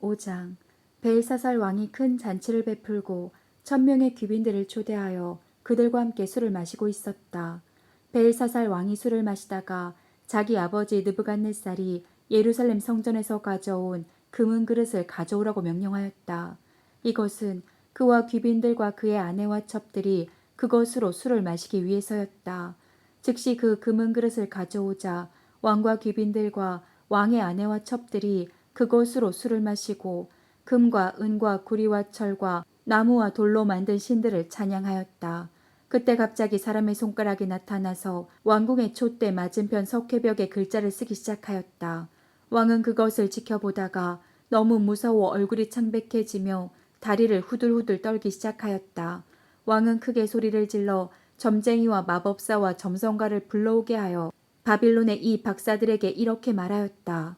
5장. 벨사살 왕이 큰 잔치를 베풀고 1000명의 귀빈들을 초대하여 그들과 함께 술을 마시고 있었다. 벨사살 왕이 술을 마시다가 자기 아버지 느부갓네살이 예루살렘 성전에서 가져온 금은 그릇을 가져오라고 명령하였다. 이것은 그와 귀빈들과 그의 아내와 첩들이 그것으로 술을 마시기 위해서였다. 즉시 그 금은 그릇을 가져오자 왕과 귀빈들과 왕의 아내와 첩들이 그것으로 술을 마시고 금과 은과 구리와 철과 나무와 돌로 만든 신들을 찬양하였다. 그때 갑자기 사람의 손가락이 나타나서 왕궁의 촛대 맞은편 석회벽에 글자를 쓰기 시작하였다. 왕은 그것을 지켜보다가 너무 무서워 얼굴이 창백해지며 다리를 후들후들 떨기 시작하였다. 왕은 크게 소리를 질러 점쟁이와 마법사와 점성가를 불러오게 하여 바빌론의 이 박사들에게 이렇게 말하였다.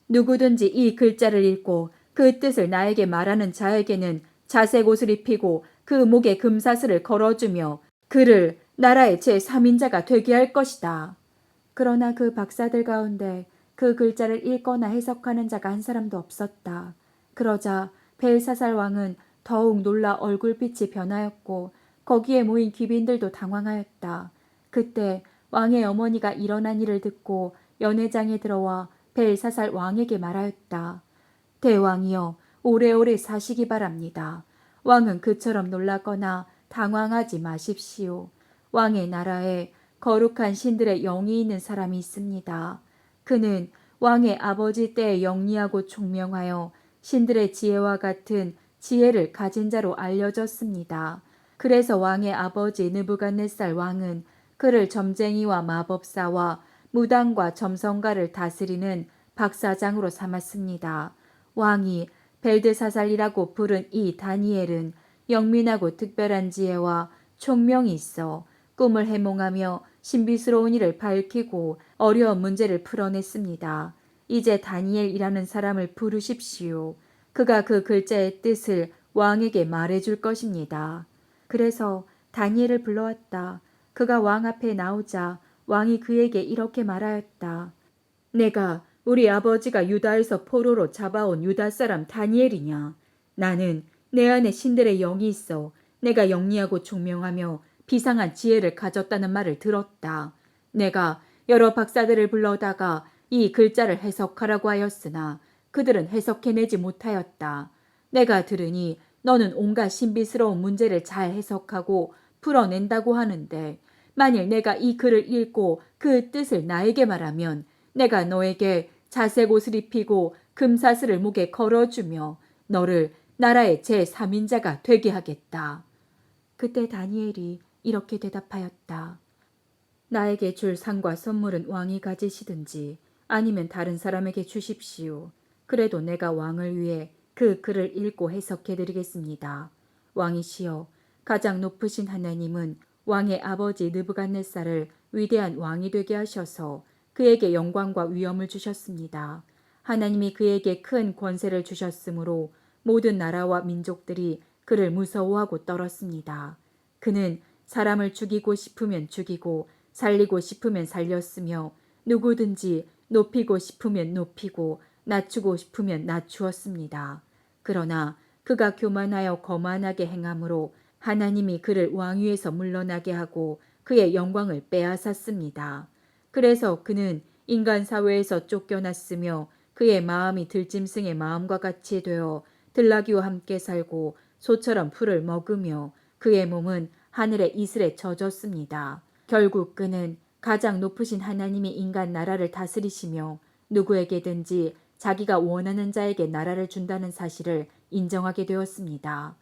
누구든지 이 글자를 읽고 그 뜻을 나에게 말하는 자에게는 자색 옷을 입히고 그 목에 금사슬을 걸어주며 그를 나라의 제3인자가 되게 할 것이다. 그러나 그 박사들 가운데 그 글자를 읽거나 해석하는 자가 한 사람도 없었다. 그러자 벨사살 왕은 더욱 놀라 얼굴빛이 변하였고 거기에 모인 귀빈들도 당황하였다. 그때 왕의 어머니가 일어난 일을 듣고 연회장에 들어와 벨사살 왕에게 말하였다. 대왕이여, 오래오래 사시기 바랍니다. 왕은 그처럼 놀라거나 당황하지 마십시오. 왕의 나라에 거룩한 신들의 영이 있는 사람이 있습니다. 그는 왕의 아버지 때에 영리하고 총명하여 신들의 지혜와 같은 지혜를 가진 자로 알려졌습니다. 그래서 왕의 아버지 느부갓네살 왕은 그를 점쟁이와 마법사와 무당과 점성가를 다스리는 박사장으로 삼았습니다. 왕이 벨드사살이라고 부른 이 다니엘은 영민하고 특별한 지혜와 총명이 있어 꿈을 해몽하며 신비스러운 일을 밝히고 어려운 문제를 풀어냈습니다. 이제 다니엘이라는 사람을 부르십시오. 그가 그 글자의 뜻을 왕에게 말해줄 것입니다. 그래서 다니엘을 불러왔다. 그가 왕 앞에 나오자 왕이 그에게 이렇게 말하였다. 내가 우리 아버지가 유다에서 포로로 잡아온 유다 사람 다니엘이냐. 나는 내 안에 신들의 영이 있어 내가 영리하고 총명하며 비상한 지혜를 가졌다는 말을 들었다. 내가 여러 박사들을 불러다가 이 글자를 해석하라고 하였으나 그들은 해석해내지 못하였다. 내가 들으니 너는 온갖 신비스러운 문제를 잘 해석하고 풀어낸다고 하는데 만일 내가 이 글을 읽고 그 뜻을 나에게 말하면 내가 너에게 자색 옷을 입히고 금사슬을 목에 걸어주며 너를 나라의 제3인자가 되게 하겠다. 그때 다니엘이 이렇게 대답하였다. 나에게 줄 상과 선물은 왕이 가지시든지 아니면 다른 사람에게 주십시오. 그래도 내가 왕을 위해 그 글을 읽고 해석해드리겠습니다. 왕이시여, 가장 높으신 하나님은 왕의 아버지 느부갓네살을 위대한 왕이 되게 하셔서 그에게 영광과 위엄을 주셨습니다. 하나님이 그에게 큰 권세를 주셨으므로 모든 나라와 민족들이 그를 무서워하고 떨었습니다. 그는 사람을 죽이고 싶으면 죽이고 살리고 싶으면 살렸으며 누구든지 높이고 싶으면 높이고 낮추고 싶으면 낮추었습니다. 그러나 그가 교만하여 거만하게 행함으로 하나님이 그를 왕위에서 물러나게 하고 그의 영광을 빼앗았습니다. 그래서 그는 인간 사회에서 쫓겨났으며 그의 마음이 들짐승의 마음과 같이 되어 들나귀와 함께 살고 소처럼 풀을 먹으며 그의 몸은 하늘의 이슬에 젖었습니다. 결국 그는 가장 높으신 하나님이 인간 나라를 다스리시며 누구에게든지 자기가 원하는 자에게 나라를 준다는 사실을 인정하게 되었습니다.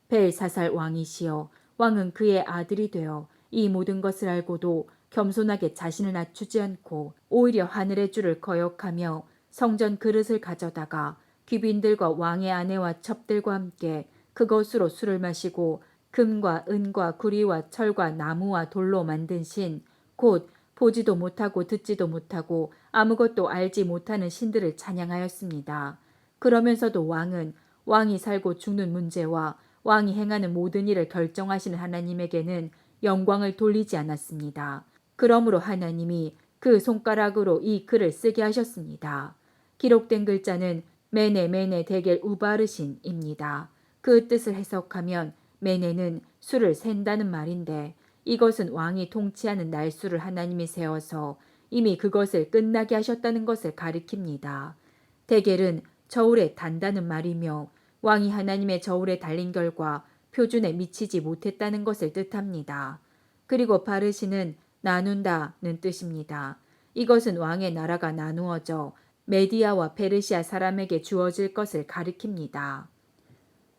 벨사살 왕이시여, 왕은 그의 아들이 되어 이 모든 것을 알고도 겸손하게 자신을 낮추지 않고 오히려 하늘의 주를 거역하며 성전 그릇을 가져다가 귀빈들과 왕의 아내와 첩들과 함께 그것으로 술을 마시고 금과 은과 구리와 철과 나무와 돌로 만든 신, 곧 보지도 못하고 듣지도 못하고 아무것도 알지 못하는 신들을 찬양하였습니다. 그러면서도 왕은 왕이 살고 죽는 문제와 왕이 행하는 모든 일을 결정하시는 하나님에게는 영광을 돌리지 않았습니다. 그러므로 하나님이 그 손가락으로 이 글을 쓰게 하셨습니다. 기록된 글자는 메네 데겔 우바르신입니다. 그 뜻을 해석하면 메네는 수를 센다는 말인데 이것은 왕이 통치하는 날수를 하나님이 세워서 이미 그것을 끝나게 하셨다는 것을 가리킵니다. 데겔은 저울에 단다는 말이며 왕이 하나님의 저울에 달린 결과 표준에 미치지 못했다는 것을 뜻합니다. 그리고 바르시는 나눈다는 뜻입니다. 이것은 왕의 나라가 나누어져 메디아와 페르시아 사람에게 주어질 것을 가리킵니다.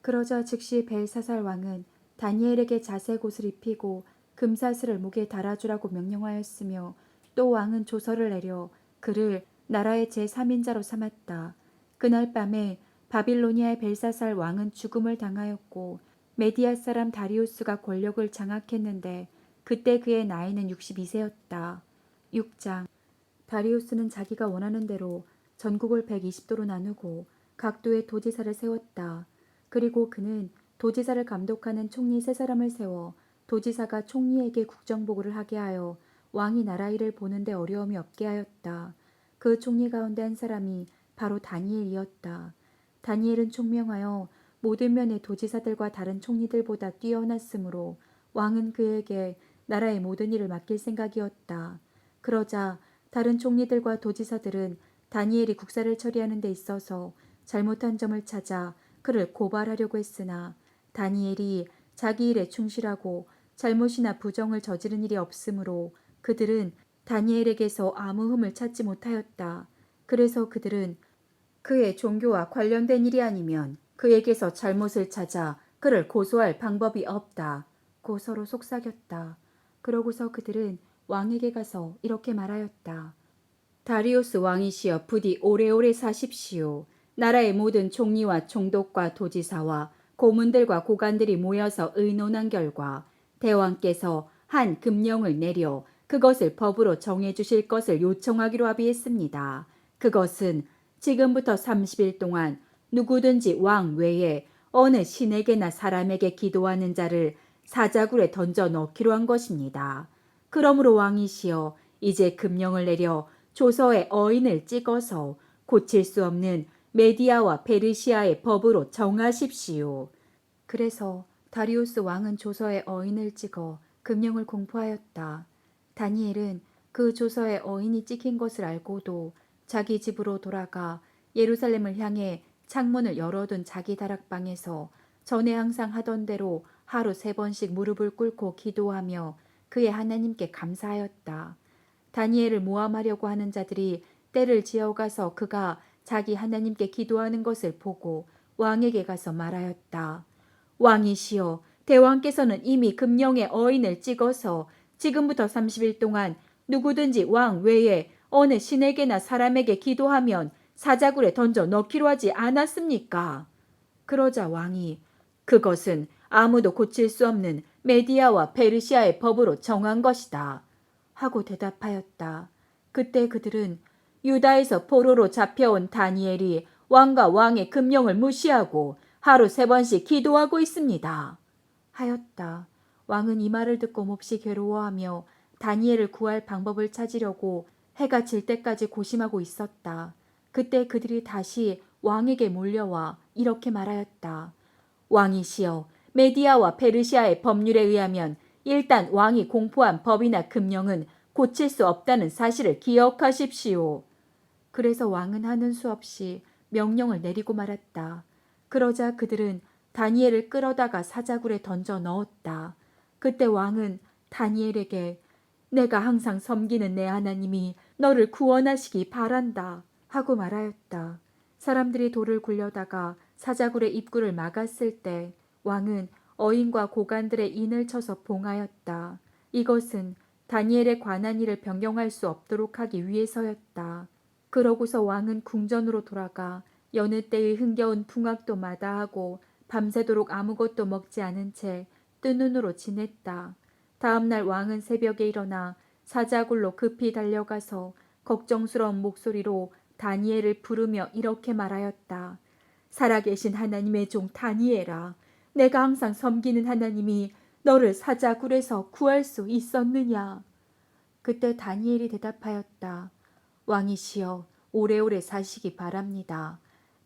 그러자 즉시 벨사살 왕은 다니엘에게 자색 옷을 입히고 금사슬을 목에 달아주라고 명령하였으며 또 왕은 조서를 내려 그를 나라의 제3인자로 삼았다. 그날 밤에 바빌로니아의 벨사살 왕은 죽음을 당하였고 메디아 사람 다리우스가 권력을 장악했는데 그때 그의 나이는 62세였다. 6장 다리우스는 자기가 원하는 대로 전국을 120도로 나누고 각도의 도지사를 세웠다. 그리고 그는 도지사를 감독하는 총리 3사람을 세워 도지사가 총리에게 국정보고를 하게 하여 왕이 나라 일을 보는데 어려움이 없게 하였다. 그 총리 가운데 한 사람이 바로 다니엘이었다. 다니엘은 총명하여 모든 면의 도지사들과 다른 총리들보다 뛰어났으므로 왕은 그에게 나라의 모든 일을 맡길 생각이었다. 그러자 다른 총리들과 도지사들은 다니엘이 국사를 처리하는 데 있어서 잘못한 점을 찾아 그를 고발하려고 했으나 다니엘이 자기 일에 충실하고 잘못이나 부정을 저지른 일이 없으므로 그들은 다니엘에게서 아무 흠을 찾지 못하였다. 그래서 그들은 그의 종교와 관련된 일이 아니면 그에게서 잘못을 찾아 그를 고소할 방법이 없다. 고 서로 속삭였다. 그러고서 그들은 왕에게 가서 이렇게 말하였다. 다리우스 왕이시여 부디 오래오래 사십시오. 나라의 모든 총리와 총독과 도지사와 고문들과 고관들이 모여서 의논한 결과 대왕께서 한 금령을 내려 그것을 법으로 정해주실 것을 요청하기로 합의했습니다. 그것은 지금부터 30일 동안 누구든지 왕 외에 어느 신에게나 사람에게 기도하는 자를 사자굴에 던져 넣기로 한 것입니다. 그러므로 왕이시여 이제 금령을 내려 조서에 어인을 찍어서 고칠 수 없는 메디아와 페르시아의 법으로 정하십시오. 그래서 다리우스 왕은 조서에 어인을 찍어 금령을 공포하였다. 다니엘은 그 조서에 어인이 찍힌 것을 알고도 자기 집으로 돌아가 예루살렘을 향해 창문을 열어둔 자기 다락방에서 전에 항상 하던 대로 하루 3번씩 무릎을 꿇고 기도하며 그의 하나님께 감사하였다. 다니엘을 모함하려고 하는 자들이 때를 지어가서 그가 자기 하나님께 기도하는 것을 보고 왕에게 가서 말하였다. 왕이시여, 대왕께서는 이미 금령의 어인을 찍어서 지금부터 30일 동안 누구든지 왕 외에 어느 신에게나 사람에게 기도하면 사자굴에 던져 넣기로 하지 않았습니까? 그러자 왕이 그것은 아무도 고칠 수 없는 메디아와 페르시아의 법으로 정한 것이다. 하고 대답하였다. 그때 그들은 유다에서 포로로 잡혀온 다니엘이 왕과 왕의 금령을 무시하고 하루 3번씩 기도하고 있습니다. 하였다. 왕은 이 말을 듣고 몹시 괴로워하며 다니엘을 구할 방법을 찾으려고 해가 질 때까지 고심하고 있었다. 그때 그들이 다시 왕에게 몰려와 이렇게 말하였다. 왕이시여, 메디아와 페르시아의 법률에 의하면 일단 왕이 공포한 법이나 금령은 고칠 수 없다는 사실을 기억하십시오. 그래서 왕은 하는 수 없이 명령을 내리고 말았다. 그러자 그들은 다니엘을 끌어다가 사자굴에 던져 넣었다. 그때 왕은 다니엘에게 내가 항상 섬기는 내 하나님이 너를 구원하시기 바란다 하고 말하였다. 사람들이 돌을 굴려다가 사자굴의 입구를 막았을 때 왕은 어인과 고관들의 인을 쳐서 봉하였다. 이것은 다니엘에 관한 일을 변경할 수 없도록 하기 위해서였다. 그러고서 왕은 궁전으로 돌아가 여느 때의 흥겨운 풍악도 마다하고 밤새도록 아무것도 먹지 않은 채 뜬 눈으로 지냈다. 다음날 왕은 새벽에 일어나 사자굴로 급히 달려가서 걱정스러운 목소리로 다니엘을 부르며 이렇게 말하였다. 살아계신 하나님의 종 다니엘아, 내가 항상 섬기는 하나님이 너를 사자굴에서 구할 수 있었느냐? 그때 다니엘이 대답하였다. 왕이시여, 오래오래 사시기 바랍니다.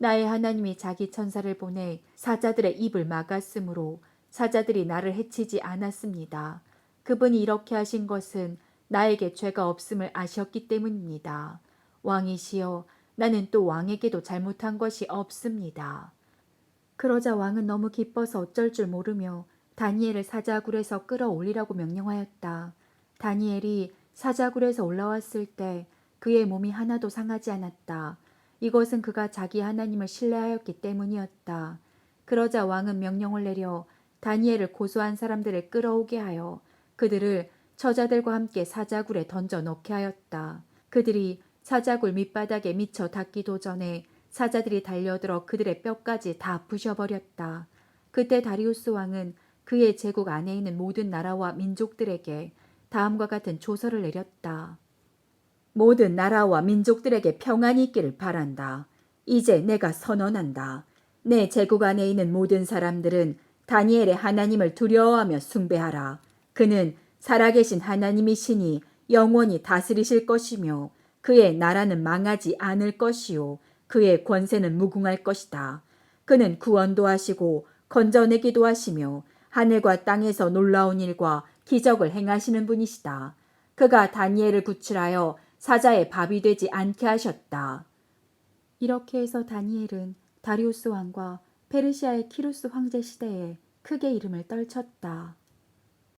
나의 하나님이 자기 천사를 보내 사자들의 입을 막았으므로 사자들이 나를 해치지 않았습니다. 그분이 이렇게 하신 것은 나에게 죄가 없음을 아셨기 때문입니다. 왕이시여, 나는 또 왕에게도 잘못한 것이 없습니다. 그러자 왕은 너무 기뻐서 어쩔 줄 모르며 다니엘을 사자굴에서 끌어올리라고 명령하였다. 다니엘이 사자굴에서 올라왔을 때 그의 몸이 하나도 상하지 않았다. 이것은 그가 자기 하나님을 신뢰하였기 때문이었다. 그러자 왕은 명령을 내려 다니엘을 고소한 사람들을 끌어오게 하여 그들을 처자들과 함께 사자굴에 던져 넣게 하였다. 그들이 사자굴 밑바닥에 미쳐 닿기도 전에 사자들이 달려들어 그들의 뼈까지 다 부셔버렸다. 그때 다리우스 왕은 그의 제국 안에 있는 모든 나라와 민족들에게 다음과 같은 조서를 내렸다. 모든 나라와 민족들에게 평안이 있기를 바란다. 이제 내가 선언한다. 내 제국 안에 있는 모든 사람들은 다니엘의 하나님을 두려워하며 숭배하라. 그는 살아계신 하나님이시니 영원히 다스리실 것이며 그의 나라는 망하지 않을 것이요 그의 권세는 무궁할 것이다. 그는 구원도 하시고 건져내기도 하시며 하늘과 땅에서 놀라운 일과 기적을 행하시는 분이시다. 그가 다니엘을 구출하여 사자의 밥이 되지 않게 하셨다. 이렇게 해서 다니엘은 다리우스 왕과 페르시아의 키루스 황제 시대에 크게 이름을 떨쳤다.